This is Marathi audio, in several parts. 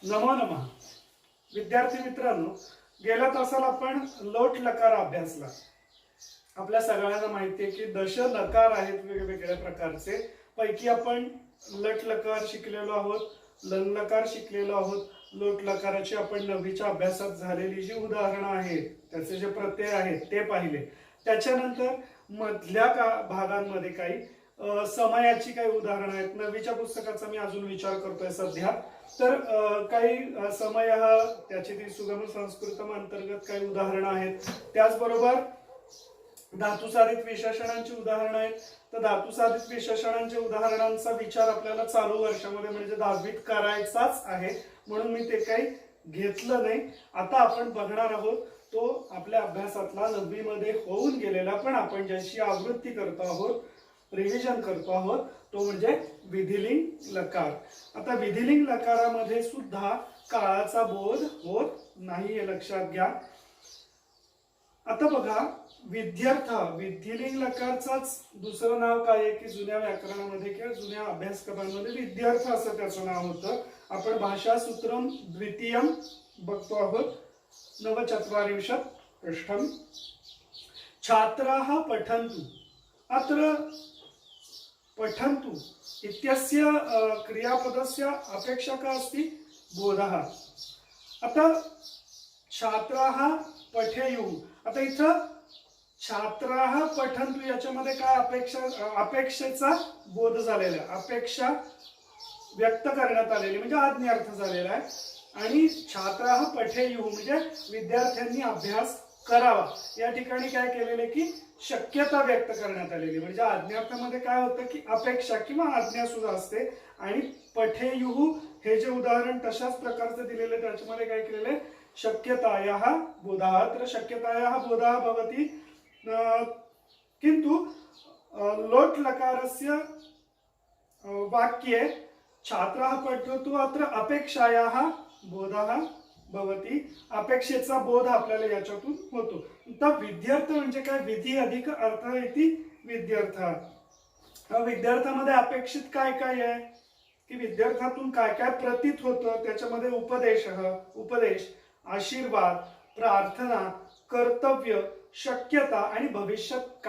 नमो नमः. विद्यार्थी मित्रांनो, गेल्या तासाला आपण लोट लकार अभ्यासला. आपल्या सगळ्यांना माहिती आहे की दश लकार आहेत वेगवेगळ्या प्रकारचे. पैकी आपण लट लकार शिकलेलो आहोत, लं लकार शिकलेलो आहोत. लोट लकाराची आपण 9वीच्या अभ्यासात झालेली जी उदाहरणं आहेत, त्याचे जे प्रत्यय आहेत ते पाहिले. त्याच्यानंतर मधल्या भागांमध्ये काही समयाची काही उदाहरणं आहेत. 9वीच्या पुस्तकाचा मी अजून विचार करतोय सध्या. तर काही समय त्याची ती सुगम संस्कृतम अंतर्गत काही उदाहरणं आहेत. त्याचबरोबर धातुसाधित विशेषणांची उदाहरणं आहेत. तर धातुसाधित विशेषणांच्या उदाहरणांचा विचार आपल्याला चालू वर्षामध्ये म्हणजे 10वीत करायचाच आहे, म्हणून मी ते काही घेतलं नाही. आता आपण बघणार आहोत तो आपल्या अभ्यासातला 9वी मध्ये होऊन गेलेला, पण आपण ज्याची आवृत्ती करतो आहोत, रिव्हिजन करतो आहोत, तो म्हणजे विधिलिंग लकार. आता विधिलिंग लकारामध्ये सुद्धा काळाचा बोध होत नाही, हे लक्षात घ्या. आता बघा, विद्यार्थ विधिलिंग लकारचाच दुसरं नाव काय आहे की जुन्या व्याकरणामध्ये किंवा जुन्या अभ्यासक्रमांमध्ये विद्यार्थ असं त्याचं नाव होतं. आपण भाषासूत्रम द्वितीयम बघतो आहोत. 49 पृष्ठम. छात्राः पठन्तु. अत्र पठन्तु इत्यस्य क्रियापदस्य अपेक्षा का अस्ति? बोधः. आता छात्राः पठेयुः. आता इथं छात्राः पठन्तु याच्यामध्ये काय अपेक्षेचा बोध झालेला आहे, अपेक्षा व्यक्त करण्यात आलेली म्हणजे आज्ञार्थ झालेला आहे. आणि छात्राः पठेयुः म्हणजे विद्यार्थ्यांनी अभ्यास करावा. या ठिकाणी काय केलेले की शक्यता व्यक्त करण्यात आलेली, म्हणजे आज्ञार्थामध्ये काय होतं की अपेक्षा किंवा आज्ञा सुद्धा असते. आणि पठेयुः हे जे उदाहरण तशाच प्रकारचं दिलेले, त्याच्यामध्ये काय केलेले शक्यतायाः बोधः. तर शक्यतायाः बोधः भवति, किंतु लोट लकारस्य वाक्ये छात्राः पठन्तु अत्र अपेक्षायाः बोधः भवति. अपेक्षेचा बोध आपल्याला याच्यातून होतो. तर विद्यार्थ म्हणजे काय? विधी अधिक अर्थ इति विद्यार्थ. विद्यार्थ्यामध्ये अपेक्षित काय काय आहे की विद्यार्थ्यातून काय काय प्रतीत होतं, त्याच्यामध्ये उपदेश, आशीर्वाद, प्रार्थना, कर्तव्य, शक्यता आणि भविष्यात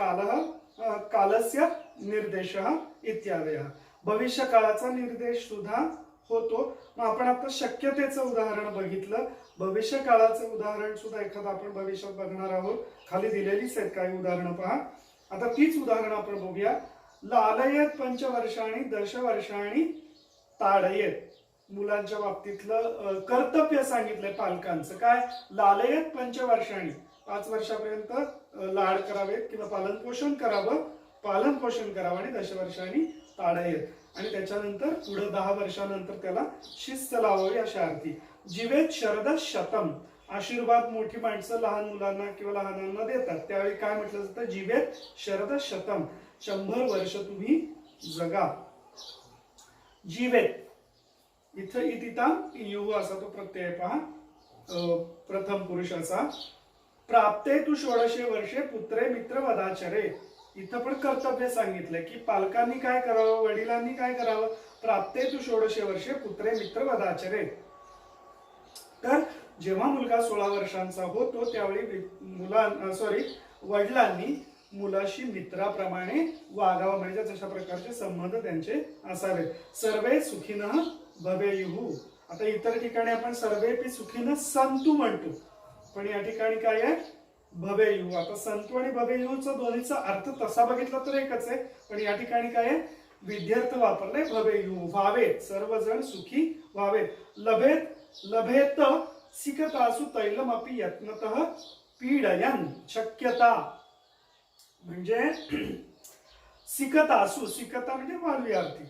कालस्य निर्देशः इत्यादयः. भविष्य काळाचा निर्देश सुद्धा होतो. मग आपण आता शक्यतेचं उदाहरण बघितलं, भविष्य काळाचं उदाहरण सुद्धा एखादं आपण भविष्यात बघणार आहोत. खाली दिलेलीच आहेत काही उदाहरणं पहा. आता तीच उदाहरणं आपण बघूया. लालयेत पंचवर्षाणि दशवर्षाणि ताडयेत. मुलांच्या बाबतीतलं कर्तव्य सांगितलंय पालकांचं. काय? लालयेत पंचवर्षाणि, 5 वर्षापर्यंत लाड करावेत किंवा पालन पोषण करावं. आणि दशवर्षांनी ताडयेत, आणि त्याच्यानंतर पुढे 10 वर्षानंतर त्याला शिस्त लावावी अशा अर्थी. जीवेत शरद शतम. आशीर्वाद मोठी माणसं लहान मुलांना किंवा लहानांना देतात, त्यावेळी काय म्हटलं जातं? जीवेत शरद शतम. 100 वर्ष तुम्ही जगा. जीवेत इथं इतिताम युव असा तो प्रत्यय पहा, प्रथम पुरुषाचा. प्राप्ते तू 16 वर्षे पुत्रे मित्र वदाचरे. इथं पण कर्तव्य सांगितलंय की पालकांनी काय करावं, वडिलांनी काय करावं. प्राप्ते तू 16 वर्षे पुत्रे मित्र वदाचरे. तर जेव्हा मुलगा 16 वर्षांचा होतो त्यावेळी वडिलांनी मुलाशी मित्राप्रमाणे वागावं, म्हणजे जशा प्रकारचे संबंध त्यांचे असावेत. सर्वे सुखिनः भवेयुः. आता इतर ठिकाणी आपण सर्वेपि सुखिनः सन्तु म्हणतो, पण या ठिकाणी काय आहे? भवेयुः. आता संतु आणि भवेयुःचा दोन्हीचा अर्थ तसा बघितला तर एकच आहे, पण या ठिकाणी काय आहे? विद्यार्थ वापरले भवेयुः. व्हावेत, सर्वजण सुखी व्हावेत. लभेत सिकतासु तैलमपि यत्नतः पीडयन्. शक्यता म्हणजे सिकता म्हणजे वाळूयार्थी.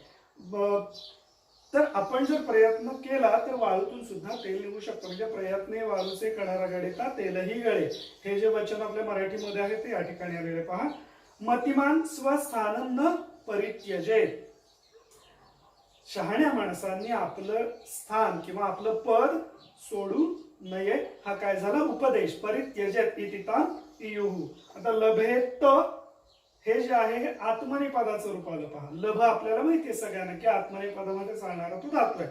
तर आपण जर प्रयत्न केला तर वाळूतून सुद्धा तेल निघू शकतं. म्हणजे प्रयत्ने वाळूचे कणारा गळेता तेलही गळे, हे जे वचन आपल्या मराठीमध्ये आहे ते या ठिकाणी आलेले पहा. मतिमान स्वस्थानं न परित्यजेत. शहाण्या माणसांनी आपलं स्थान किंवा आपलं पद सोडू नये. हा काय झाला? उपदेश. परित्यजेत इतिताम इयुः. आता लभेत हे जे आहे हे आत्मनेपदाचं रूप आलं पहा. लभ आपल्याला माहितीये सगळ्यांना की आत्मनेपदामध्ये सांगणारा तो धातू आहे.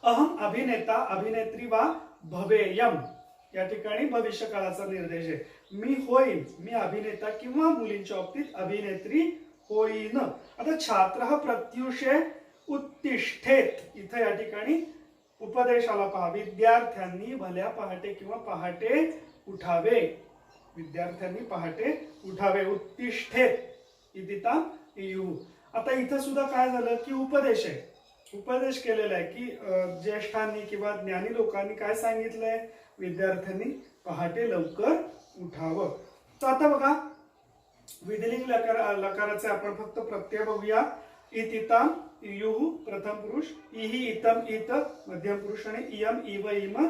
अहम अभिनेता अभिनेत्री वा भवेयम, या ठिकाणी भविष्य काळाचा निर्देश आहे। मी होईन, मी अभिनेता किंवा मुलींच्या बाबतीत अभिनेत्री होईन। आता छात्र प्रत्युषे उत्तिष्ठेत, इथे या ठिकाणी उपदेश आला पहा, विद्यार्थ्यांनी भल्या पहाटे किंवा पहाटे उठावे, विद्यार्थ्यांनी पहाटे उठावे, उत्तिष्ठेत इदिता इयु। आता इथं सुद्धा काय झालं की उपदेश आहे, उपदेश केलेला आहे की ज्येष्ठांनी किंवा ज्ञानी लोकांनी काय सांगितलंय, विद्यार्थ्यांनी पहाटे लवकर उठावं। तर आता बघा विधिलिंग लकाराचे आपण फक्त प्रत्यय बघूया। इतिताम इयुः प्रथम पुरुष, इहि इतम इत मध्यम पुरुष आणि इयम इव इम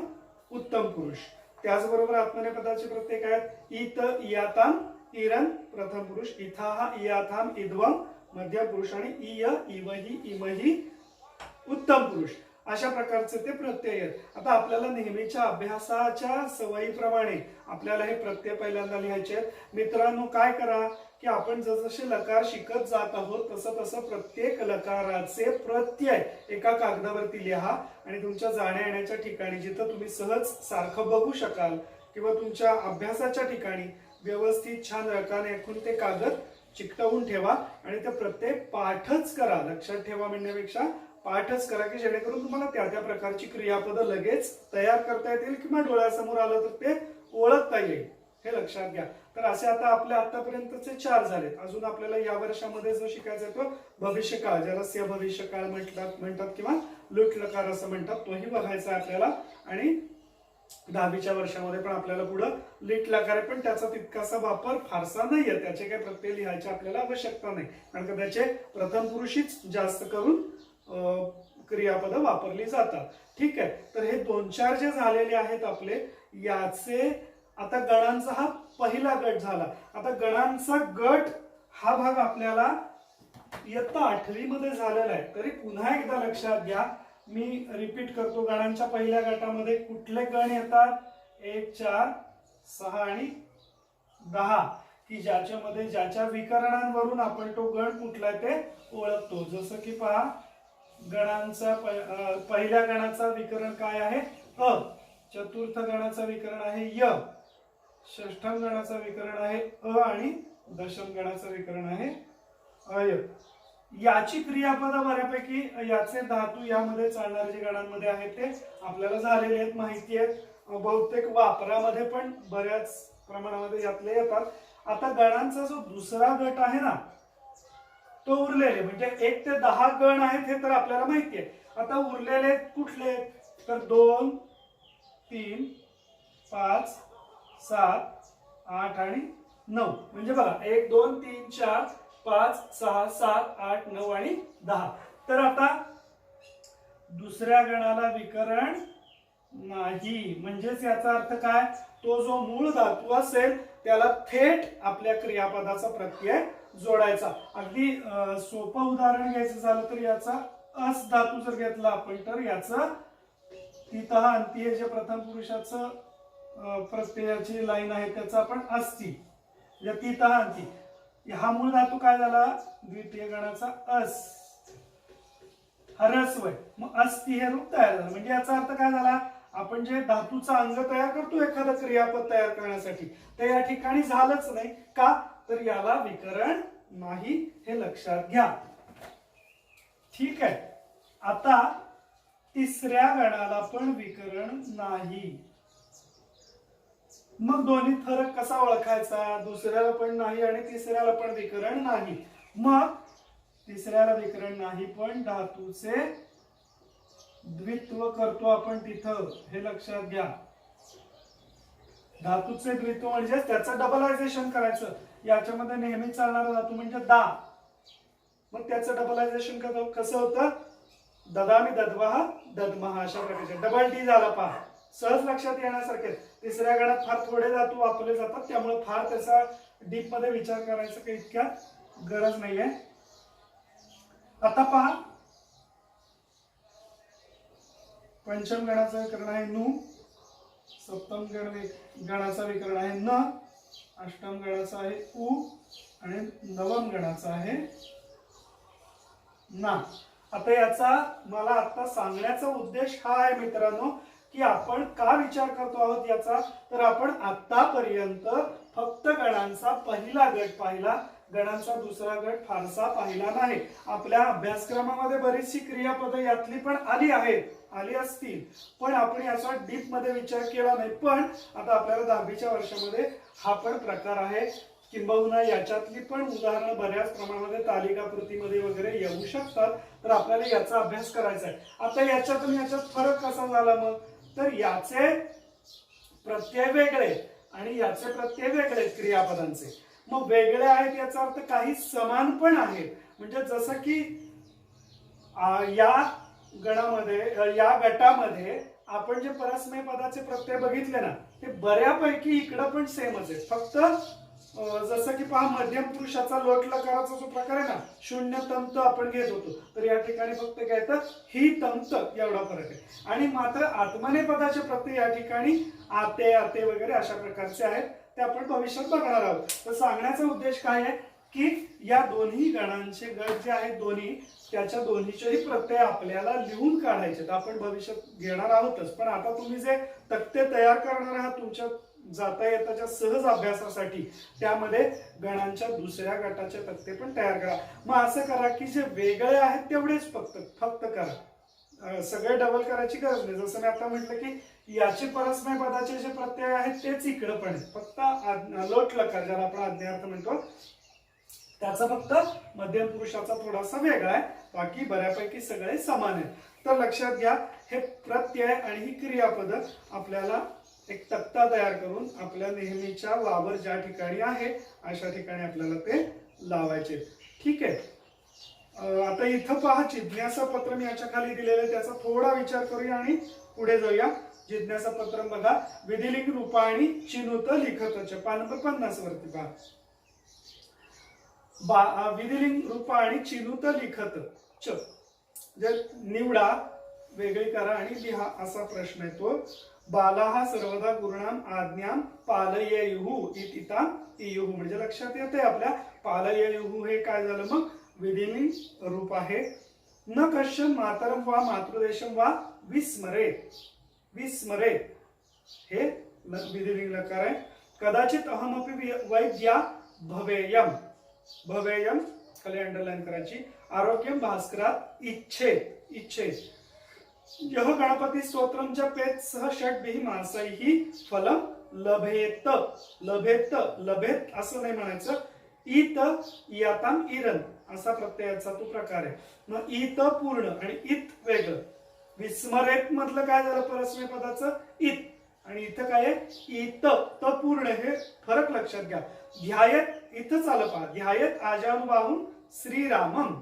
उत्तम पुरुष। त्याचबरोबर आत्मनेपदाचे प्रत्यय काय आहेत, इत इयाताम इरन प्रथम पुरुष, इथाहा इयाथाम इद्वम मध्यम पुरुष आणि इय इवहि इमहि उत्तम पुरुष। अशा प्रकारचे ते प्रत्यय आहेत। आता आपल्याला नेहमीच्या अभ्यासाच्या सवयीप्रमाणे आपल्याला हे प्रत्यय पहिल्यांदा लिहायचे आहेत। मित्रांनो काय करा की आपण जसजसे लकार शिकत जात आहोत तसं तसं प्रत्येक लकाराचे प्रत्यय एका कागदावरती लिहा आणि तुमच्या जाण्या येण्याच्या ठिकाणी जिथं तुम्ही सहज सारखं बघू शकाल किंवा तुमच्या अभ्यासाच्या ठिकाणी व्यवस्थित छान रकाने आखून ते कागद चिकटवून ठेवा आणि ते प्रत्यय पाठच करा। लक्षात ठेवा म्हणण्यापेक्षा पाठच करा की जेणेकरून तुम्हाला त्या त्या प्रकारची क्रियापद लगेच तयार करता येतील किंवा डोळ्यासमोर आलं तर ते ओळखता येईल, हे लक्षात घ्या। तर असे आता आपल्या आतापर्यंतचे 4 झालेत। अजून आपल्याला या वर्षामध्ये जो शिकायचा आहे तो भविष्यकाळ, ज्याला स्य भविष्यकाळ म्हणतात किंवा लुट लकार असं म्हणतात, तोही बघायचा आहे आपल्याला। आणि 10वीच्या वर्षामध्ये पण आपल्याला पुढे लिट लकार आहे, पण त्याचा तितकासा वापर फारसा नाहीये, त्याचे काही प्रत्यय लिहायची आपल्याला आवश्यकता नाही, कारण का त्याचे प्रथम पुरुषीच जास्त करून क्रियापद वापरली जातात। ठीक आहे, तर हे 2-4 जे झालेले आहेत आपले, याचे आता गणांचा हा पहिला गट झाला। आता गणांचा गट हा भाग आपल्याला इयत्ता 8वी मध्ये झालेला आहे, तरी पुन्हा एकदा लक्षात घ्या, मी रिपीट करतो। गणांच्या पहिल्या गटामध्ये कुठले गण येतात, 1, 4, 6 आणि 10, की ज्याच्यामध्ये ज्याच्या विकरणांवरून आपण तो गण कुठला ते ओळखतो। जसं की पहा, गणांचा पहिल्या गणाचा विकरण काय आहे, अ, चतुर्थ गणाचा विकरण आहे य, षष्ठम गणाचा विकरण आहे अ आणि दशम गणाचा विकरण आहे अय। याची क्रियापद बऱ्यापैकी याचे धातू यामध्ये चालणारे जे गणांमध्ये आहेत ते आपल्याला झालेले आहेत, माहिती आहेत, बहुतेक वापरामध्ये पण बऱ्याच प्रमाणामध्ये यातले येतात। आता गणांचा जो दुसरा गट आहे ना, तो उरलेले म्हणजे 1 ते 10 गण आहेत हे तर आपल्याला माहिती आहे। आता उरलेले कुठले, तर 2, 3, 5, 7, 8 आणि 9, म्हणजे बघा 1, 2, 3, 4, 5, 6, 7, 8, 9 आणि 10। तर आता दुसऱ्या गणाला विकरण नाही, म्हणजेच याचा अर्थ काय, तो जो मूळ धातू असेल त्याला थेट आपल्या क्रियापदाचा प्रत्यय जोडायचा। अगदी सोपं उदाहरण घ्यायचं झालं तर याचा अस धातू जर घेतला आपण, तर याचं तितः अंती जे प्रथम पुरुषाचं प्रत्ययाची लाईन आहे त्याचा आपण अस्ति, या तितः अंती, हा मूळ धातू काय झाला, द्वितीय गणाचा अस, हरस्वय, मग अस्ति हे रूप तयार झालं। म्हणजे याचा अर्थ काय झाला, आपण जे धातूचा अंग तयार करतो एखादं क्रियापद तयार करण्यासाठी, ते या ठिकाणी झालंच नाही का, तर याला विकरण नाही, हे लक्षात घ्या। ठीक आहे, आता तिसऱ्या गणाला पण विकरण नाही, मग दोन्ही फरक कसा ओळखायचा, दुसऱ्याला पण नाही आणि तिसऱ्याला पण विकरण नाही। मग तिसऱ्याला विकरण नाही पण धातूचे द्वित्व करतो आपण तिथं, हे लक्षात घ्या। धातूचे द्वित्व म्हणजे त्याचं डबलायझेशन करायचं। याच्यामध्ये नेहमी चालणारा धातू म्हणजे दा, मग त्याचं डबलायझेशन कसं होतं, ददामी दद्वः दद्मः, अशा प्रकारचे डबल डी झाला पहा, सहज लक्षात येण्यासारखे। तिसऱ्या गणात फार थोडे धातू वापरले जातात, त्यामुळे फार त्याचा डीप मध्ये विचार करायचा काही इतक्या गरज नाहीये। आता पहा, पंचम गणाचा विकरण आहे नु, सप्तम गणाचा विकरण आहे न, अष्टम गणाचा आहे उ आणि नवम गणाचा आहे ना। आता याचा मला आता सांगण्याचा उद्देश हा आहे मित्रांनो की आपण का विचार करतो आहोत याचा, तर आपण आतापर्यंत फक्त गणांचा पहिला गट पाहिला, गणांचा दुसरा गट फारसा पाहिला नाही. आपल्या अभ्यासक्रमामध्ये बरीचशी क्रियापदे यातली पण आली असतील, पण आपण याचा डीप मध्ये विचार केला नाही. पण आता आपल्याला 10वीच्या वर्षामध्ये हा पण प्रकार आहे, किंबहुना याच्यातली पण उदाहरणं बऱ्याच प्रमाणामध्ये तालिका कृतीमध्ये वगैरे येऊ शकतात. तर आपल्याला याचा अभ्यास करायचा आहे. आता याच्यातून याच्यात फरक कसा झाला मग, तर याचे प्रत्यय वेगळे आणि याचे प्रत्यय वेगळे क्रियापदांचे. मग वेगळे आहेत याचा अर्थ काही समान पण आहेत. म्हणजे जसं की या गटामध्ये आपण जे परस्मय पदाचे प्रत्यय बघितले ना, ते बऱ्यापैकी इकडं पण सेमच आहे. फक्त जसं की पहा, मध्यम पुरुषाचा लोट लकाराचा जो प्रकार आहे ना, शून्य तंत आपण घेत होतो, तर या ठिकाणी फक्त काय तर ही तंत एवढा फरक आहे. आणि मात्र आत्मनेय पदाचे प्रत्यय या ठिकाणी आते आते वगैरे अशा प्रकारचे आहेत, ते आपण भविष्यात बघणार आहोत. तर सांगण्याचा उद्देश काय आहे की या दोन्ही गणांचे गट जे आहेत दोन्ही, त्याच्या दोन्हीचेही प्रत्यय आपल्याला लिहून काढायचे. तर आपण भविष्यात घेणार आहोतच, पण आता तुम्ही जे तक्ते तयार करणार आहात तुमच्या जाता येताच्या सहज अभ्यासासाठी, त्यामध्ये गणांच्या दुसऱ्या गटाचे तक्ते पण तयार करा. मग असं करा की जे वेगळे आहेत तेवढेच फक्त करा, सगळे डबल करायची गरज नाही. जसं मी आता म्हटलं की याचे परस्मय पदाचे जे प्रत्यय आहेत तेच इकडं पण आहे, फक्त लोट लकार ज्याला आपण आज्ञार्थ म्हणतो त्याचा फक्त मध्यम पुरुषाचा थोडासा वेगळा आहे, बाकी बऱ्यापैकी सगळे समान आहेत. तर लक्षात घ्या, हे प्रत्यय आणि ही क्रियापद आपल्याला एक तक्ता तयार करून आपल्या नेहमीच्या वावर ज्या ठिकाणी आहे अशा ठिकाणी आपल्याला ते लावायचे. ठीक आहे. आता इथं पहा, जिज्ञासा पत्र मी याच्या खाली दिलेलं आहे, त्याचा थोडा विचार करूया आणि पुढे जाऊया. जिज्ञासा पत्र बघा, विधिलिंग रूपाणी चिनुत लिखत, पान नंबर 50 वरती पहा. विधिलिंग रूपाणी चिनुत लिखत च, निवडा, वेगळी करा आणि लिहा असा प्रश्न येतो. बालाहा सर्वदा गुरुणाम आज्ञाम पालयेयुः इतिता इयुः. म्हणजे लक्षात येते आपल्या पालयेयुः हे काय झालं मग, विधिलिंग रूप आहे. न कश्चन मातरम वा मातृदेशम वा विस्मरेत, हे विधिलिंग लकार आहे. कदाचित अहमपि वैद्या भवेयम, खाली अंडरलाईन करायची. आरोग्यम भास्करात इच्छेत. यह गणपती स्तोत्रम जपेत सह षड्भिः मासैः फलम लभेत असं नाही म्हणायचं. इत इयताम इरन असा प्रत्ययाचा तो प्रकार आहे. मग इत पूर्ण आणि इत वेगळं. विस्मरेत मधलं काय झालं परस्मय पदाचं इत, आणि इथं काय आहे इत त पूर्ण, हे फरक लक्षात घ्या. ध्यायत इथं चाल पहा, ध्यायत आजानुबाहून श्रीरामम,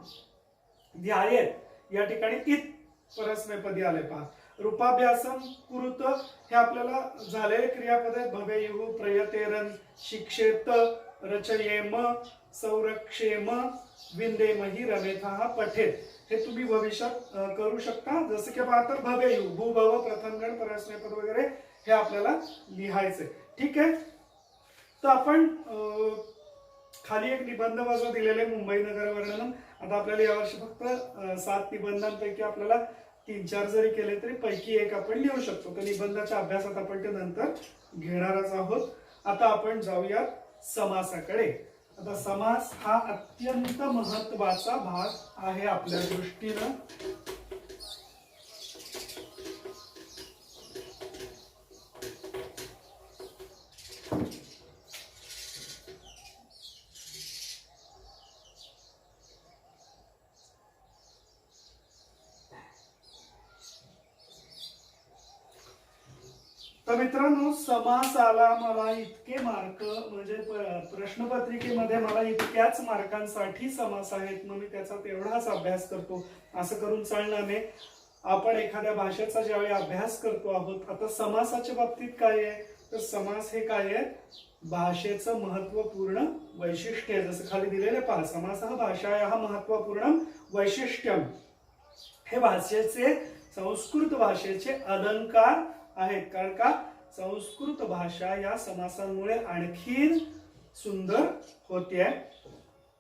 ध्यायत या ठिकाणी इत परस्मयपदी आले पहा. रूपाभ्यासम कुरुत हे आपल्याला झालेले क्रियापद आहे. भवेयुः, प्रयतेरन, शिक्षेत, रचयेम, संरक्षेम, विंदेमहि, रमेथः, पठेत. हे तुम्ही भविष्यात करू शकता. जसं की पहा, तर भवेयुः, भूभव, प्रथमगण, परस्मयपद वगैरे हे आपल्याला लिहायचे. ठीक आहे. तर आपण खाली एक निबंध वजा दिलेले मुंबई नगर वर्णनम. आता आपल्याला यावर्षी फक्त 7 निबंधांपैकी आपल्याला 3-4 जरी केले तरी पैकी एक आपण लिहू शकतो. तर निबंधाच्या अभ्यासात आपण ते नंतर घेणारच आहोत. आता आपण जाऊया समासाकडे. आता समास हा अत्यंत महत्वाचा भाग आहे आपल्या दृष्टीनं. तर मित्रांनो, समासाला मला इतके मार्क, म्हणजे प्रश्नपत्रिकेमध्ये मला इतक्याच मार्कांसाठी समास आहेत, मग मी त्याचा तेवढाच अभ्यास करतो असं करून चालणार नाही. आपण एखाद्या भाषेचा ज्यावेळी अभ्यास करतो आहोत, आता समासाच्या बाबतीत काय आहे, तर समास हे काय आहे, भाषेचं महत्वपूर्ण वैशिष्ट्य आहे. जसं खाली दिलेले पहा, समासः भाषायाः महत्वपूर्ण वैशिष्ट्यम. हे भाषेचे, संस्कृत भाषेचे अलंकार आहेत. कारण का, संस्कृत भाषा या समासांमुळे आणखी सुंदर होते.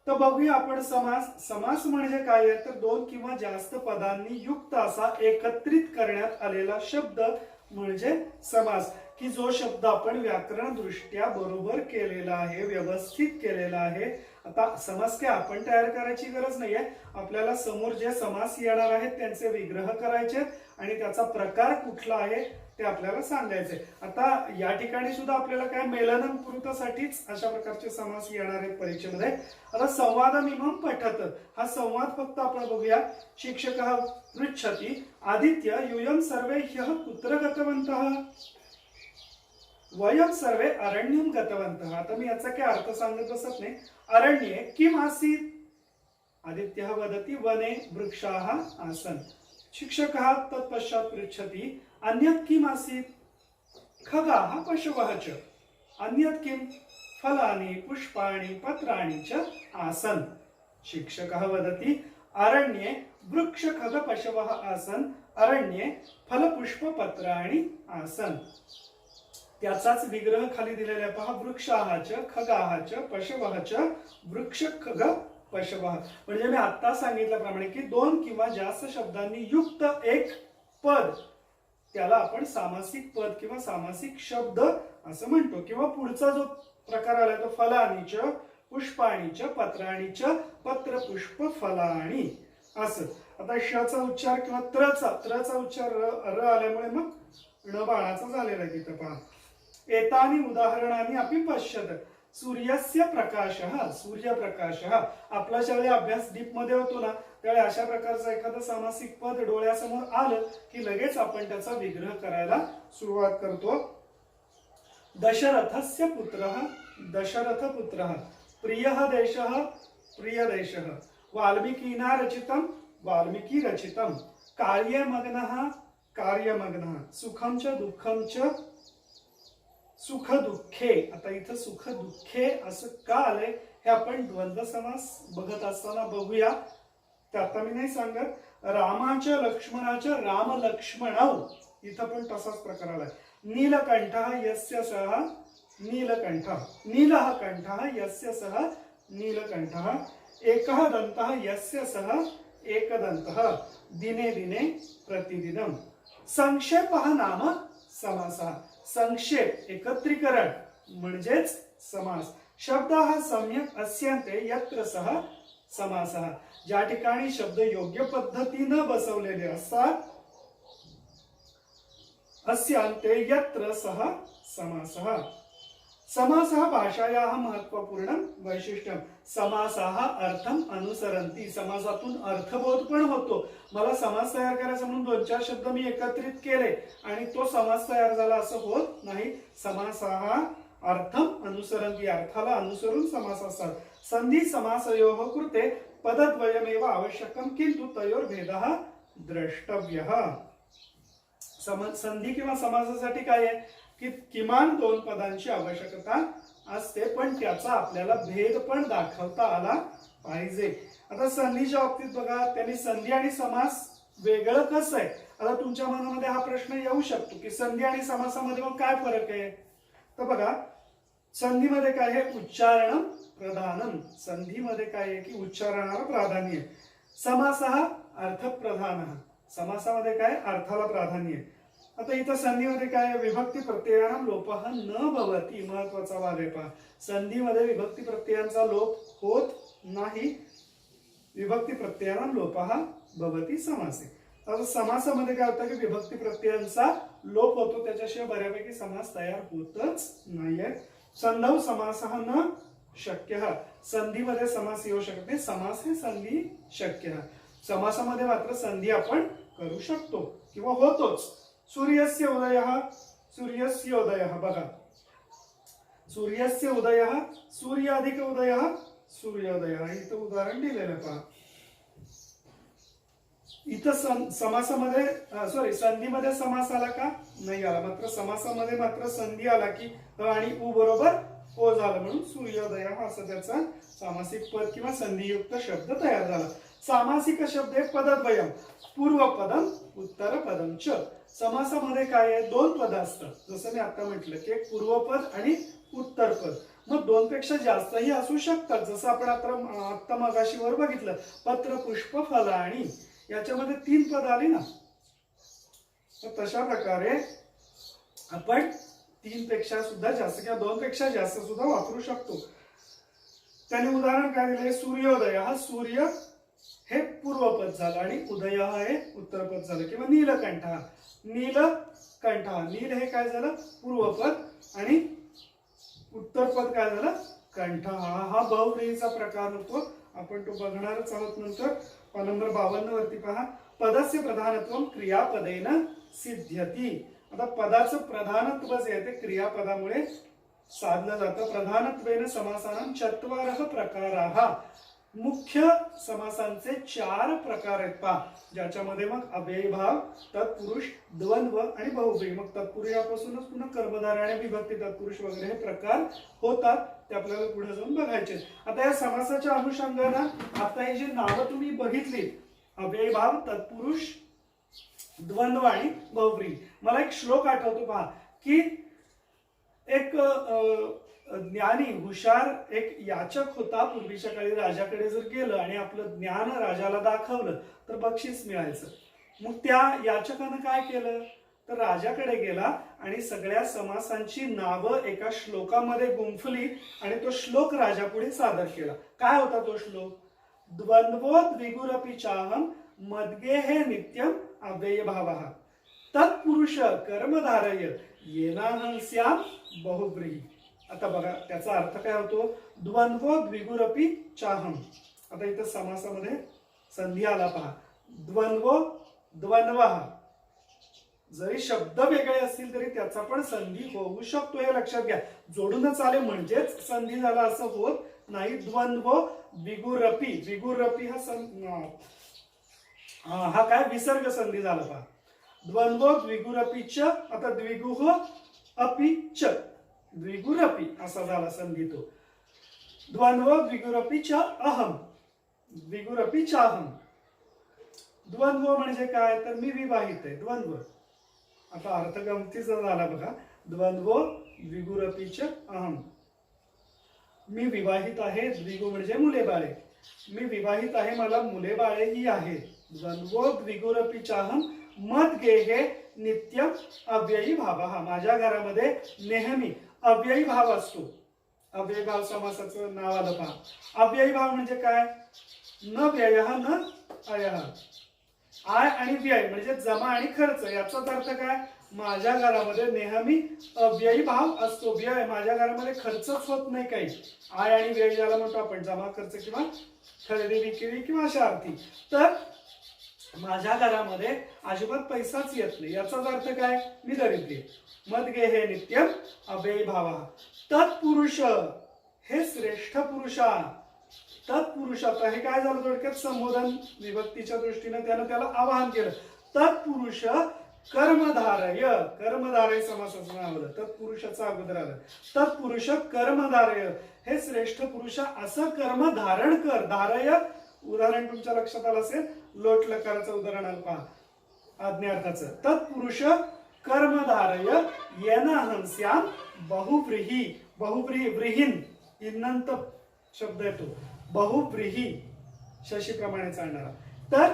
तर बघूया आपण समास. समास म्हणजे काय आहे तर दोन किंवा जास्त पदांनी युक्त असा एकत्रित करण्यात आलेला शब्द म्हणजे समास. की जो शब्द आपण व्याकरण दृष्ट्या बरोबर केलेला आहे, व्यवस्थित केलेला आहे. आता समास काय आपण तयार करायची गरज नाहीये, आपल्याला समोर जे समास येणार आहेत त्यांचे विग्रह करायचे आणि त्याचा प्रकार कुठला आहे ते आपल्याला सांगायचे. आता या ठिकाणी सुद्धा आपल्याला काय मेलनम कृतासाठीच अशा प्रकारचे समास येणार आहेत परीक्षेमध्ये. आता संवादमिमं पठत हा संवाद फक्त आपण बघूया. शिक्षकः पृच्छति आदित्य यूयं सर्वे ह्यः कुत्र गतवन्तः. वयं सर्वे अरण्यं गतवन्तः. आता मी याचा काय अर्थ सांगत बसत नाही. अरण्ये किम आसीत्. आदित्यः वदति वने वृक्षाः आसन्. शिक्षकः तत्पश्चात् पृच्छति अन्यत् किम आसीत्. खगाः पशवः च. अन्यत् किम फलानि पुष्पाणि पत्राणि च आसन्. शिक्षकः वदति अरण्ये वृक्ष खग पशवः आसन्. अरण्ये फल पुष्प पत्राणि आसन्. त्याचाच विग्रह खाली दिलेला पहा. वृक्षाः च खगाः च पशवः च वृक्ष खग पशवः. म्हणजे मी आता सांगितल्याप्रमाणे की दोन किंवा जास्त शब्दांनी युक्त एक पद त्याला आपण सामासिक पद किंवा सामासिक शब्द असं म्हणतो. किंवा पुढचा जो प्रकार आला तो फलानी च पुष्पाणी च पत्राणी च पत्र पुष्प फलाणी असं. आता शचा उच्चार किंवा त्रचा उच्चार र आल्यामुळे मग ण बाणाचा झालेला आहे तिथं पहा. एतानि उदाहरणानि अपि पश्यत. सूर्यस्य प्रकाशः सूर्यप्रकाशः. आपला ज्यावेळी अभ्यास डीप मध्ये होतो ना त्यावेळी अशा प्रकारचं एखादं सामासिक पद डोळ्यासमोर आलं की लगेच आपण त्याचा विग्रह करायला सुरुवात करतो. दशरथस्य पुत्रः दशरथपुत्रः. प्रियः देशः प्रियदेशः. वाल्मीकिना रचितं वाल्मीकि रचितं. कार्यमग्नः कार्यमग्नः. सुखं च दुःखं च सुख दुःखे. आता इथं सुख दुःखे असं का आलंय हे आपण द्वंद्व समास बघत असताना बघूया. ते आता मी नाही सांगत. रामाच्या लक्ष्मणाच्या राम लक्ष्मणौ इथं पण तसाच प्रकार आलाय. नीलकंठः यस्य सह नीलकंठः. नीलः कंठः यस्य सह नीलकंठः. एकः दन्तः यस्य सह एकदन्तः. दिने दिने प्रतिदिनं. संक्षेपः नाम समासः. संक्षेप एकत्रीकरण म्हणजेच समास. शब्दाः सम्यक् अस्यन्ते यत्र सह समासः. ज्या ठिकाणी शब्द योग्य पद्धतीनं बसवलेले असतात अस्यन्ते यत्र सह समासः. समासः भाषायाः महत्त्वपूर्णं वैशिष्ट्यं. समासः अर्थम अनुसरन्ति. समासातून अर्थबोध पण होतो. मला समास तयार करायचा म्हणून दोन चार शब्द मी एकत्रित केले आणि तो समास तयार झाला असं होत नाही. समासः अर्थम अनुसरन्ति. अर्थाला अनुसरून समास असतात. संधी समासयोः कृते पदद्वयमेव आवश्यकं किंतु तयोर भेदः द्रष्टव्यः. संधी किंवा समासासाठी काय आहे की किमान दोन पदांची आवश्यकता असते पण त्याचा आपल्याला भेद पण दाखवता आला पाहिजे. आता संधीच्या बाबतीत बघा त्यांनी संधी आणि समास वेगळं कसं आहे. आता तुमच्या मनामध्ये हा प्रश्न येऊ शकतो की संधी आणि समासामध्ये मग काय फरक आहे. तर बघा संधीमध्ये काय आहे उच्चारण प्रधानम. संधीमध्ये काय आहे की उच्चारणाला प्राधान्य. समासः अर्थप्रधान. समासामध्ये काय अर्थाला प्राधान्य आहे. आता इथं संधीमध्ये काय विभक्ती प्रत्ययानां लोपः न भवति. महत्वाचा भाग आहे पहा. संधीमध्ये विभक्ती प्रत्ययांचा लोप होत नाही. विभक्ती प्रत्ययानां लोपः भवति समासे. आता समासामध्ये काय होतं की विभक्ती प्रत्ययांचा लोप होतो त्याच्याशिवाय बऱ्यापैकी समास तयार होतच नाहीये. संधौ समासः न शक्यः. संधीमध्ये समास येऊ शकत नाही. समास हे संधी शक्य. समासामध्ये मात्र संधी आपण करू शकतो किंवा होतोच. सूर्यस्य उदयः सूर्यस्य उदयः. बघा सूर्यस्य उदयः सूर्य अधिक उदयः सूर्योदयः. इथं उदाहरण दिलेलं पहा. इथं समासामध्ये संधीमध्ये समास आला का नाही आला. मात्र समासामध्ये मात्र संधी आला की आणि उ बरोबर ओ झालं म्हणून सूर्योदय असं त्याचा सामासिक पद किंवा संधियुक्त शब्द तयार झाला. सामासिक शब्द आहे पदद्वयम. पूर्वपदम उत्तरपदम च. समासामध्ये काय आहे दोन पद असतात. जसं मी आता म्हटलं की एक पूर्वपद आणि उत्तरपद. मग दोन पेक्षा जास्तही असू शकतात. जसं आपण आता मगाशी वर बघितलं पत्र पुष्प फल आणि याच्यामध्ये 3 पद आली ना. तर तशा प्रकारे आपण 3 पेक्षा सुद्धा जास्त किंवा 2 पेक्षा जास्त सुद्धा वापरू शकतो. त्याने उदाहरण काय दिलंय, सूर्योदय हा सूर्य हे पूर्वपद झालं आणि उदय हा हे उत्तरपद झालं. किंवा नीलकंठ हा नीलकंठ हा नील हे काय झालं पूर्वपद आणि उत्तरपद काय झालं कंठ. हा बहुव्रीहीचा प्रकार होतो. आपण तो बघणारच आहोत नंतर. नंबर 52 वरती पहा, पदस्य प्रधानत्वम क्रियापदेन सिद्ध्यति. आता पदाचं प्रधानत्व जे आहे ते क्रियापदामुळे साधलं जातं. प्रधानत्वेन समासानां चत्वारः प्रकाराः. मुख्य समासांचे 4 प्रकार आहेत पहा, ज्याच्यामध्ये मग अव्ययीभाव, तत्पुरुष, द्वंद्व आणि बहुव्रीही. मग तत्पुरुषापासूनच पुन्हा कर्मधारय आणि विभक्ती तत्पुरुष वगैरे हे प्रकार होतात. ते आपल्याला पुढे जाऊन बघायचे. आता या समासाच्या अनुषंगाने आता हे जे नावं तुम्ही बघितली अव्ययीभाव, तत्पुरुष, द्वंद्व आणि बहुव्रीही, मला एक श्लोक आठवतो पहा की एक ज्ञानी हुशार एक याचक होता. पूर्वीच्या काळी राजाकडे जर गेलं आणि आपलं ज्ञान राजाला दाखवलं तर बक्षीस मिळायचं. मग त्या याचकानं काय केलं तर राजाकडे गेला आणि सगळ्या समासांची नावं एका श्लोकामध्ये गुंफली आणि तो श्लोक राजापुढे सादर केला. काय होता तो श्लोक, द्वंद्वो द्विगुरपि चाहम मद्गे हे नित्यम अव्ययभावः तत्पुरुष कर्मधारय येनाहंस्याम बहुव्रीही. आता बघा त्याचा अर्थ काय होतो, द्वंद्वो द्विगुरपि चाहम. आता इथं समासामध्ये संधी आला पहा, द्वंद्वो द्वंद्वः. जरी शब्द वेगळे असतील तरी त्याचा पण संधी होऊ शकतो हे लक्षात घ्या. जोडूनच आले म्हणजेच संधी झाला असं होत नाही. द्वंद्वो द्विगुरपि, द्विगुरपि हा काय विसर्ग संधी झाला पहा. द्वंद्वो द्विगुरपि च. आता द्विगुः अपि च, द्विगुरपि असा झाला संधी तो. द्वंद्वो द्विगुरपि च अहम, द्विगुरपि चाहम. द्वंद्व म्हणजे काय तर मी विवाहित आहे, द्वंद्व. आता अर्थ गमतीचा झाला बघा, द्वंद्वो द्विगुरपि च अहम, मी विवाहित आहे. द्विगु म्हणजे मुले बाळे, मी विवाहित आहे, मला मुले बाळेही आहेत. द्वंद्वो द्विगुरपि चाहम मद्गेहे नित्यम अव्ययी भावः. माझ्या घरामध्ये नेहमी अव्ययी भाव असतो. अव्ययी भाव समासाचं नाव आलं पहा. अव्ययी भाव म्हणजे काय, न व्ययः न अयः. आय आणि व्यय म्हणजे जमा आणि खर्च. याचाच अर्थ काय, माझ्या घरामध्ये नेहमी अव्ययी भाव असतो. व्यय, माझ्या घरामध्ये खर्चच होत नाही काही. आय आणि व्यय ज्याला म्हणतो आपण, जमा खर्च किंवा खरेदी विक्री किंवा अशा अर्थी. तर माझ्या घरामध्ये अजिबात पैसाच येत नाही. याचाच अर्थ काय, मी दरिद्री. मद्गे हे नित्यम अव्ययी भावः तत्पुरुष हे श्रेष्ठ पुरुषा. तत्पुरुष, आता हे काय झालं थोडक्यात संबोधन विभक्तीच्या दृष्टीने त्याला आवाहन केलं. तत्पुरुष कर्मधारय, कर्मधारय समासाचं नाव आलं, तत्पुरुषाचं अगोदर आलं. तत्पुरुष कर्मधारय हे श्रेष्ठ पुरुषा असं कर्म धारण कर. धारय उदाहरण तुमच्या लक्षात आलं असेल, लोट लकाराचं उदाहरण आलं पहा आज्ञार्थाचं. तत्पुरुष कर्मधारय येनाहंस्याम बहुव्रीही. बहुव्रीही, व्रीहीन इन्नंत शब्द येतो, बहुव्रीही शशीप्रमाणे चालणारा. तर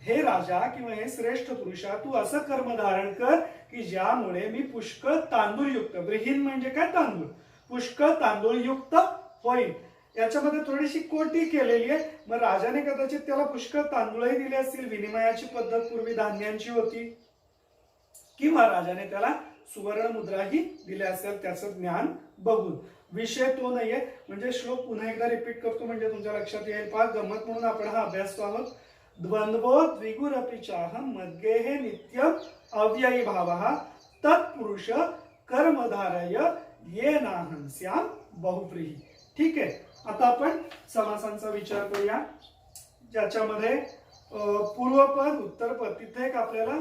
हे राजा किंवा हे श्रेष्ठ पुरुषा, तू असं कर्म धारण कर की ज्यामुळे मी पुष्कळ तांदूळयुक्त, व्रीहीन म्हणजे काय तांदूळ, पुष्कळ तांदूळयुक्त होईल. याच्यामध्ये थोडीशी कोटी केलेली आहे. मग राजाने कदाचित त्याला पुष्कळ तांदूळही दिले असतील. विनिमयाची पद्धत पूर्वी धान्यांची होती. किंवा राजाने त्याला सुवर्ण मुद्राही दिल्या असेल, त्याचं ज्ञान बघून. विषय तो नाहीये, म्हणजे श्लोक पुन्हा एकदा रिपीट करतो म्हणजे तुमच्या लक्षात येईल. पहा गमत म्हणून आपण हा अभ्यास आहोत. द्वंद्वो द्विगुरपि चाहम मद्गेहे नित्यम अव्ययी भावः तत्पुरुष कर्मधारय येनाहंस्याम बहुव्रीही. ठीक आहे. आता आपण समासांचा विचार करूया, ज्याच्यामध्ये पूर्वपद उत्तरपद. तिथे एक आपल्याला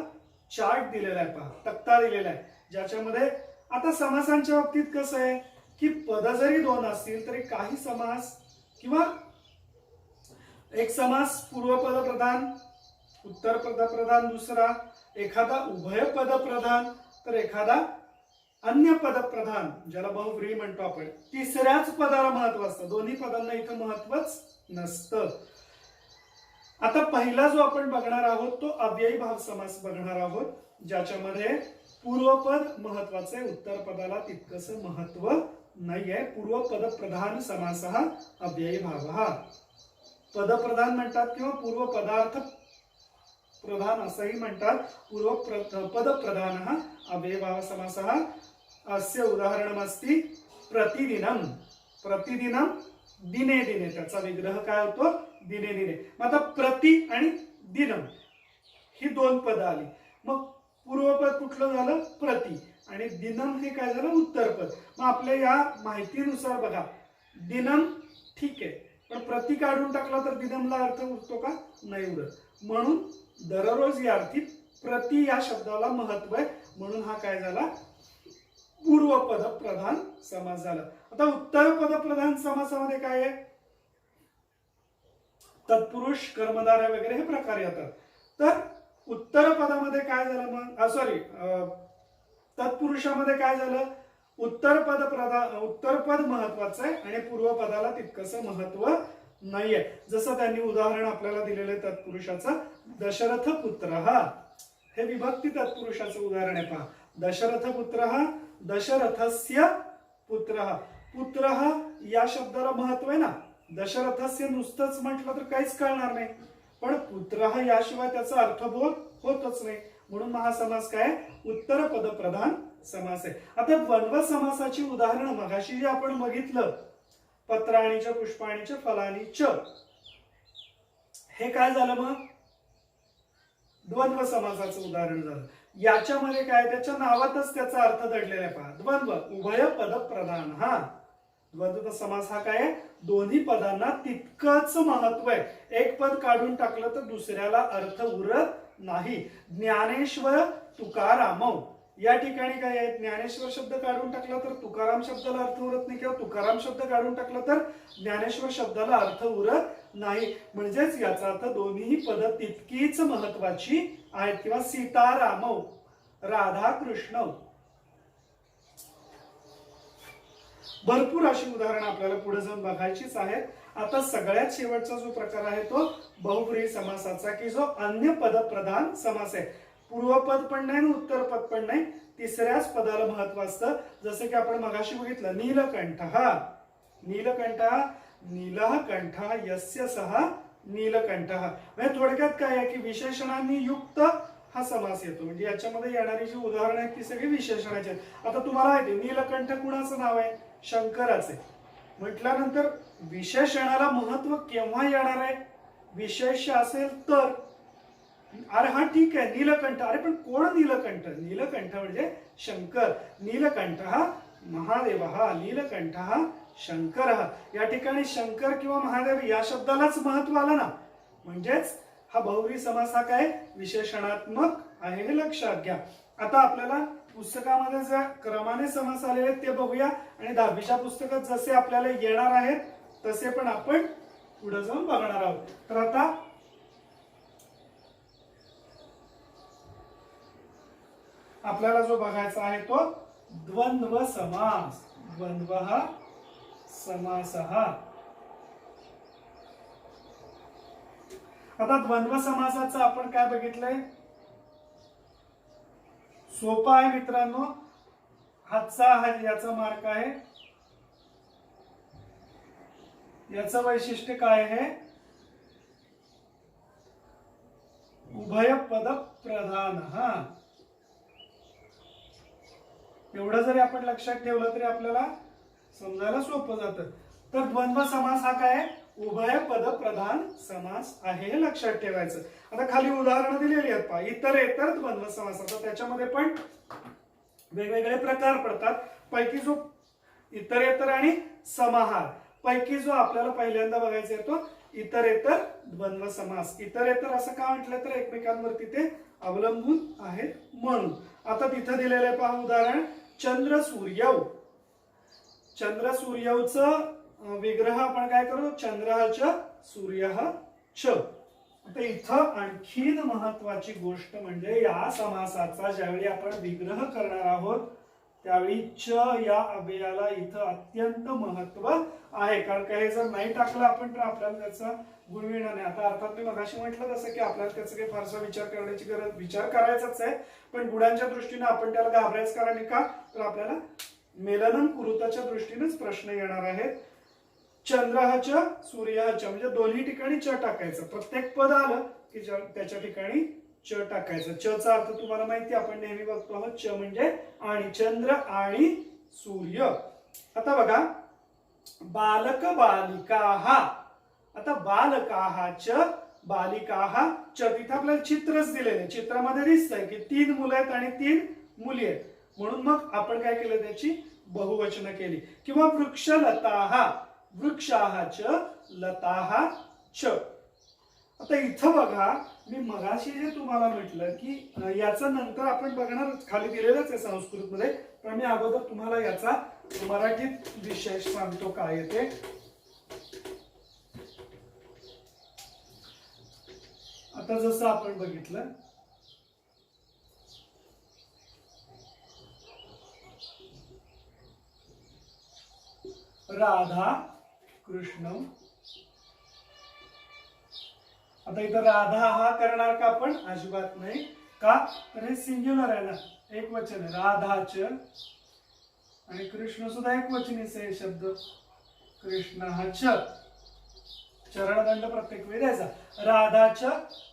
चार्ट दिलेला आहे पहा, तक्ता दिलेला आहे, ज्याच्यामध्ये आता समासांच्या बाबतीत कसं आहे की पद जरी 2 असतील तरी काही समास किंवा एक समास पूर्वपद प्रधान, उत्तरपद प्रधान दुसरा, एखादा उभयपद प्रधान तर एखादा अन्य पदप्रधान ज्याला बहुव्रीही म्हणतो आपण, तिसऱ्याच पदाला महत्व असतं, दोन्ही पदांना इथं महत्वच नसतं. आता पहिला जो आपण बघणार आहोत तो अव्ययी भाव समास बघणार आहोत, ज्याच्यामध्ये पूर्वपद महत्वाचे, उत्तर पदाला तितकंस महत्व नाहीये. पूर्वपद प्रधान समास हा अव्ययी भाव. हा पदप्रधान म्हणतात किंवा पूर्व पदार्थ प्रधान असंही म्हणतात. पूर्व पदप्रधान हा अव्ययी भाव समास. हा अस्य उदाहरणमस्ति प्रतिदिनम. प्रतिदिनम दिने दिने, त्याचा विग्रह काय होतो, दिने दिने. मग आता प्रति आणि दिनम ही दोन पद आली. मग पूर्वपद कुठलं झालं, प्रति, आणि दिनम हे काय झालं, उत्तरपद. मग आपल्या या माहितीनुसार बघा, दिनम ठीक आहे, पण प्रति काढून टाकला तर दिनमला अर्थ उरतो का, नाही उरत. म्हणून दररोज या अर्थी प्रति या शब्दाला महत्व आहे, म्हणून हा काय झाला, पूर्वपद प्रधान समास झाला. आता उत्तर पद प्रधान समासामध्ये काय आहे, तत्पुरुष, कर्मधारय वगैरे हे प्रकार येतात. तर उत्तर पदामध्ये काय झालं, मग सॉरी तत्पुरुषामध्ये काय झालं, उत्तर पद महत्वाचं आहे आणि पूर्वपदाला तितकंसं महत्व नाहीये. जसं त्यांनी उदाहरण आपल्याला दिलेलं आहे तत्पुरुषाचं, दशरथ पुत्र. हा हे विभक्ती तत्पुरुषाचं उदाहरण आहे. पहा, दशरथ पुत्र, दशरथस्य पुत्र. पुत्र या शब्दाला महत्व आहे ना, दशरथस्य नुसतंच म्हटलं तर काहीच कळणार नाही, पण पुत्र याशिवाय त्याचा अर्थबोध होतच नाही, म्हणून महासमास काय, उत्तर पद प्रधान समास आहे. आता द्वंद्व समासाची उदाहरणं मगाशी जे आपण बघितलं, पत्राणीच, पुष्पाणीच, फलानीच, हे काय झालं, मग द्वंद्व समासाचं उदाहरण झालं. याच्यामध्ये काय, त्याच्या नावातच त्याचा अर्थ दडलेला आहे. पहा, द्वंद्व उभय पद प्रधान. हा द्वंद्व समास हा काय, दोन्ही पदांना तितकंच महत्व आहे. एक पद काढून टाकलं तर दुसऱ्याला अर्थ उरत नाही. ज्ञानेश्वर तुकाराम, या ठिकाणी काय आहे, ज्ञानेश्वर शब्द काढून टाकला तर तुकाराम शब्दाला अर्थ उरत नाही, किंवा तुकाराम शब्द काढून टाकला तर ज्ञानेश्वर शब्दाला अर्थ उरत नाही. म्हणजेच याचा अर्थ दोन्ही पद तितकीच महत्वाची आहेत. किंवा सीताराम, राधाकृष्ण, भरपूर अशी उदाहरणं आपल्याला पुढे जाऊन बघायचीच आहेत. आता सगळ्यात शेवटचा जो प्रकार आहे तो बहुव्रीही समासाचा, की जो अन्य पद प्रधान समास आहे. पूर्वपद पण नाही, उत्तरपद पण नाही, तिसऱ्याच पदाला महत्व असतं. जसं की आपण मगाशी बघितलं, नीलकंठ. हा नीलकंठ, नीलः कंठ यस्य सह नीलकंठ. म्हणजे थोडक्यात काय आहे की विशेषणांनी युक्त हा समास येतो. म्हणजे याच्यामध्ये येणारी जी उदाहरणं आहेत ती सगळी विशेषणाची आहेत. आता तुम्हाला माहिती आहे नीलकंठ कुणाचं नाव आहे, शंकराचे. म्हटल्यानंतर विशेषणाला महत्व केव्हा येणार आहे, विशेष असेल तर. अरे हा ठीक आहे, नीलकंठ, अरे पण कोण नीलकंठ, नीलकंठ म्हणजे शंकर. नीलकंठ हा महादेव, हा नीलकंठ हा शंकर. या ठिकाणी शंकर किंवा महादेव या शब्दालाच महत्व आलं ना, म्हणजेच हा बहुव्रीही समास हा काय, विशेषणात्मक आहे, हे लक्षात घ्या. आता आपल्याला पुस्तकामध्ये जे क्रमाने समास आलेले आहेत ते बघूया, आणि 10वीच्या पुस्तकात जसे आपल्याला येणार आहेत तसे पण आपण पुढे जाऊन बघणार आहोत. तर आता आपल्याला जो बघायचा आहे तो द्वंद्व समास. द्वंद्व हा समास. हा आता द्वंद्व समासाचं आपण काय बघितलंय, सोपा आहे मित्रांनो. हातचा याचा मार्क आहे. याचं वैशिष्ट्य काय आहे, उभय पद प्रधान. हा एवढं जरी आपण लक्षात ठेवलं तरी आपल्याला समजायला सोपं जातं. तर द्वंद्व समास हा काय, उभय पद प्रधान समास आहे, हे लक्षात ठेवायचं. आता खाली उदाहरणं दिलेली आहेत पहा. इतर द्वंद्व समास, आता त्याच्यामध्ये पण वेगवेगळे प्रकार पडतात. पैकी जो इतरेतर आणि समाहार पैकी जो आपल्याला पहिल्यांदा बघायचा आहे तो इतरेतर द्वंद्व समास. इतरेतर असं का म्हटलं तर एकमेकांवरती ते अवलंबून आहेत म्हणून. आता तिथं दिलेलं पहा उदाहरण, चंद्र सूर्यव. चंद्र सूर्यवचं विग्रह आपण काय करू, चंद्रच सूर्य च. आता इथं आणखीन महत्वाची गोष्ट म्हणजे या समासाचा ज्यावेळी आपण विग्रह करणार आहोत त्यावेळी च या अव्ययाला इथं अत्यंत महत्व आहे. कारण का हे जर नाही टाकलं आपण तर आपल्याला त्याचा गुण मिळणार नाही. आता अर्थात मी मगाशी म्हटलं तसं की आपल्याला त्याचा काही फारसा विचार करायचाच आहे, पण गुणांच्या दृष्टीने आपण त्याला घाबरायचं कारण का, तर आपल्याला मेलनम कुरुताच्या दृष्टीनेच प्रश्न येणार आहेत. चंद्रः च सूर्यः च म्हणजे दोन्ही ठिकाणी च टाकायचं. प्रत्येक पद आलं की त्याच्या ठिकाणी च टाकायचं. च चा अर्थ तुम्हाला माहिती आपण नेहमी बघतो आहोत. च म्हणजे आणि, चंद्र आणि सूर्य. आता बघा बालक बालिकाः. आता बालकाः च बालिकाः च, तिथे आपल्याला चित्रच दिलेलं आहे. चित्रामध्ये दिसतंय की 3 मुलं आहेत आणि 3 मुली आहेत, म्हणून मग आपण काय केलं, त्याची बहुवचन केली. किंवा वृक्षलताः, वृक्षाः च लताः च. आता इथं बघा मी मगाशी जे तुम्हाला म्हटलं की याचं नंतर आपण बघणार, खाली दिलेलंच आहे संस्कृत मध्ये, पण मी अगोदर तुम्हाला याचा मराठीत विशेष सांगतो काय येते. आता जसं आपण बघितलं राधा कृष्ण. आता इथं राधा हा करणार का आपण, अजिबात नाही. का तर हे सिंग्युलर आहे ना, एक वचन आहे. राधाच आणि कृष्ण सुद्धा एक वचनीच आहे शब्द. कृष्णाच, चरणदंड प्रत्येक वेळी द्यायचा. राधाच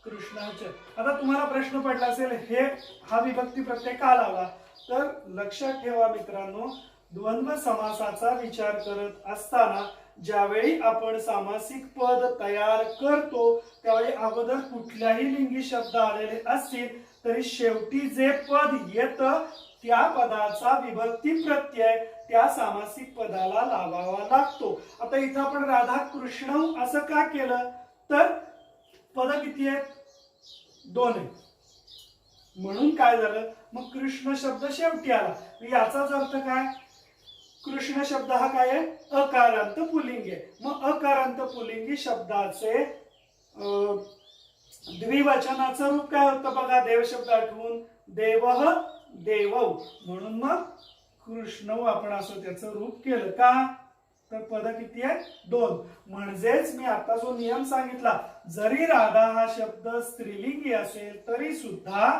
कृष्णाच. आता तुम्हाला प्रश्न पडला असेल हे हा विभक्ती प्रत्यय का लावला, तर लक्षात ठेवा मित्रांनो, द्वंद्व समासाचा विचार करत असताना ज्यावेळी आपण सामासिक पद तयार करतो त्यावेळी अगोदर कुठल्याही लिंगी शब्द आलेले असतील तरी शेवटी जे पद येतं त्या पदाचा विभक्ती प्रत्यय त्या सामासिक पदाला लावावा लागतो. आता इथं आपण राधा कृष्ण असं का केलं, तर पद किती आहेत, 2 आहेत, म्हणून काय झालं, मग कृष्ण शब्द शेवटी आला. याचाच अर्थ काय, कृष्ण शब्द हा काय आहे, अकारांत पुल्लिंग आहे. मग अकारांत पुल्लिंगी शब्दाचे द्विवचनाचं रूप काय होतं बघा, देव शब्द आठवून, देवः देवौ, म्हणून मग कृष्ण आपण असं त्याचं रूप केलं. का तर पद किती आहे, 2. म्हणजेच मी आता जो नियम सांगितला, जरी राधा हा शब्द स्त्रीलिंगी असेल तरी सुद्धा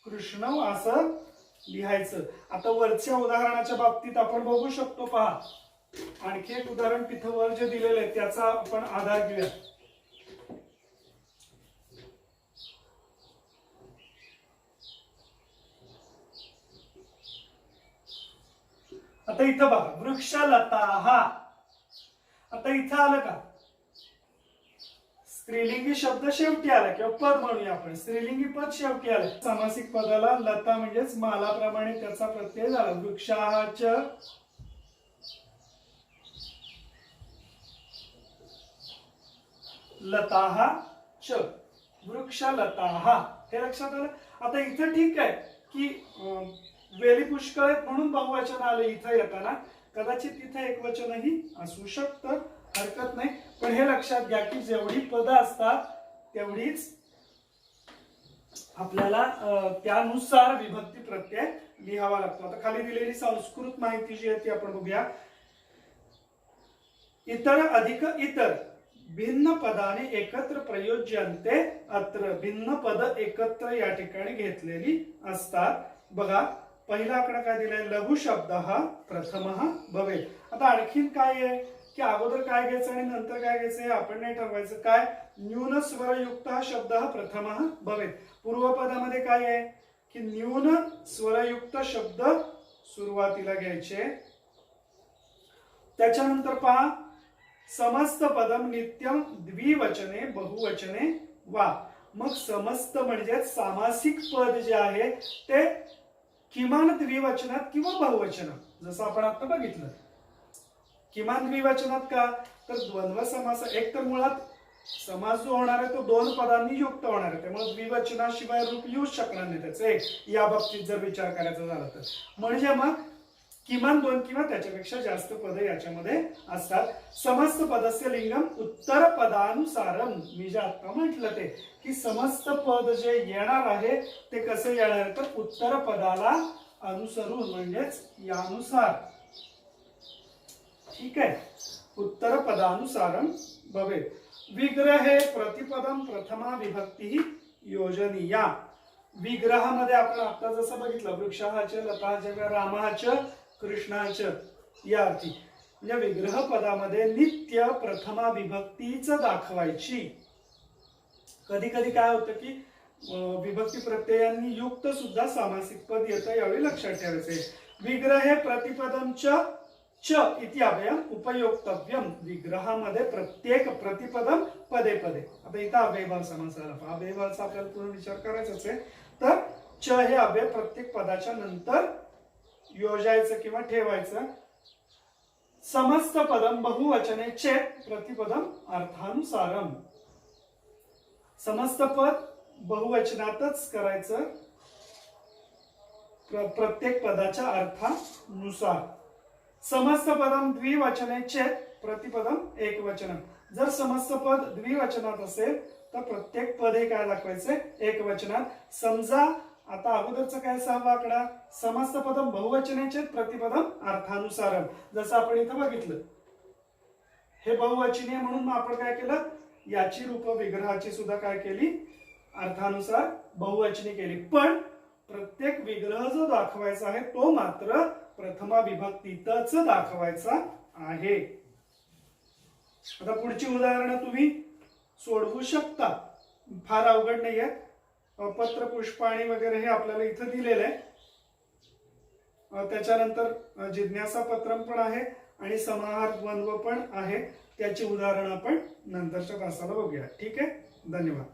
कृष्ण असं लिहायचं. आता वरच्या उदाहरणाच्या बाबतीत आपण बघू शकतो, पहा आणखी एक उदाहरण तिथं वर जे दिलेलं आहे त्याचा आपण आधार घेऊया. आता इथं बघा वृक्षलताः. आता इथं आलं का, स्त्रीलिंगी शब्द शेवटी आला किंवा पद म्हणूया आपण, स्त्रीलिंगी पद शेवटी आलं. सामासिक पदाला लता म्हणजेच मालाप्रमाणे त्याचा प्रत्यय झाला. वृक्षाः च लताः च, वृक्षलताः, हे लक्षात आलं. आता इथं ठीक आहे की वेली पुष्कळ आहेत म्हणून बहुवचन आलं इथं येताना, कदाचित इथं एक वचनही असू शकतं, हरकत नाही. पण हे लक्षात घ्या की जेवढी पद असतात तेवढीच आपल्याला त्यानुसार विभक्ती प्रत्यय लिहावा लागतो. आता खाली दिलेली संस्कृत माहिती जी आहे ती आपण बघूया. इतर अधिक इतर भिन्न पदाने एकत्र प्रयोज्यन्ते अत्र. भिन्न पद एकत्र या ठिकाणी घेतलेली असतात. बघा पहिला आकडा काय दिलाय, लघु शब्द हा प्रथमः भवेत. आता आणखीन काय आहे की अगोदर काय घ्यायचं आणि नंतर काय घ्यायचं हे आपण नाही ठरवायचं. काय, न्यून स्वरयुक्त हा शब्द हा प्रथमः भवेत. पूर्वपदामध्ये काय आहे की न्यून स्वरयुक्त शब्द सुरुवातीला घ्यायचे. त्याच्यानंतर पहा समस्त पदम नित्यम द्विवचने बहुवचने वा. मग समस्त म्हणजे सामासिक पद जे आहे ते किमान द्विवचनात किंवा बहुवचनात, जसं आपण आता बघितलं. किमान द्विवचनात का, तर द्वंद्व समास एक तर मुळात समास जो होणार आहे तो 2 पदांनी युक्त होणार आहे, त्यामुळे द्विवचनाशिवाय रूप येऊच शकणार नाही त्याचे या बाबतीत जर विचार करायचा झाला तर. म्हणजे मग किमान 2 किंवा त्याच्यापेक्षा जास्त पद याच्यामध्ये असतात. समस्त पदस्य लिंगम उत्तर पदानुसारम. मी जे आता म्हटलं ते की समस्त पद जे येणार आहे ते कसे येणार आहे, तर उत्तर पदाला अनुसरून म्हणजेच यानुसार, ठीक आहे, उत्तर पदानुसारम भवेत. विग्रहे प्रतिपदम प्रथमा विभक्ती योजनीया. विग्रहामध्ये आपण आता जसं बघितलं वृक्षाच, लताच, रामाच, कृष्णाच या अर्थी, म्हणजे विग्रह पदामध्ये नित्य प्रथमा विभक्तीच दाखवायची. कधी कधी काय होतं की विभक्ती प्रत्ययांनी युक्त सुद्धा सामासिक पद येतं, यावेळी लक्षात ठेवायचे. विग्रहे प्रतिपदम च इति अव्ययम उपयोक्तव्यम. विग्रहामध्ये प्रत्येक प्रतिपदम पदे पदे. आता इथं अव्ययभाव समास आला, अव्ययभावाचा आपल्याला पूर्ण विचार करायचाच आहे. तर च हे अव्यय प्रत्येक पदाच्या नंतर योजायचं किंवा ठेवायचं. समस्त पदम बहुवचने चेत प्रतिपदम अर्थानुसारम. समस्त पद बहुवचनातच करायचं प्रत्येक पदाच्या अर्थानुसार. समस्त पदम द्विवचने चेत प्रतिपदम एकवचनम. जर समस्त पद द्विवचनात असेल तर प्रत्येक पद हे काय दाखवायचे, एकवचनात. समजा आता अगोदरचा काय 6वा आकडा, समस्त पदम बहुवचने चेत प्रतिपदम अर्थानुसारम. जसं आपण इथं बघितलं हे बहुवचनी आहे म्हणून मग आपण काय केलं, याची रूप विग्रहाची सुद्धा काय केली, अर्थानुसार बहुवचनी केली. पण प्रत्येक विग्रह जो दाखवायचा आहे तो मात्र प्रथमा विभक्तीतच दाखवायचा आहे. आता पुढची उदाहरणं तुम्ही सोडवू शकता, फार अवघड नाहीये. पत्र पुष्पाणी वगैरे हे आपल्याला इथं दिलेलं आहे. त्याच्यानंतर जिज्ञासा पत्रम पण आहे आणि समाहार द्वंद्व पण आहे. त्याची उदाहरणं आपण नंतरच्या तासाला बघूया. ठीक आहे, धन्यवाद.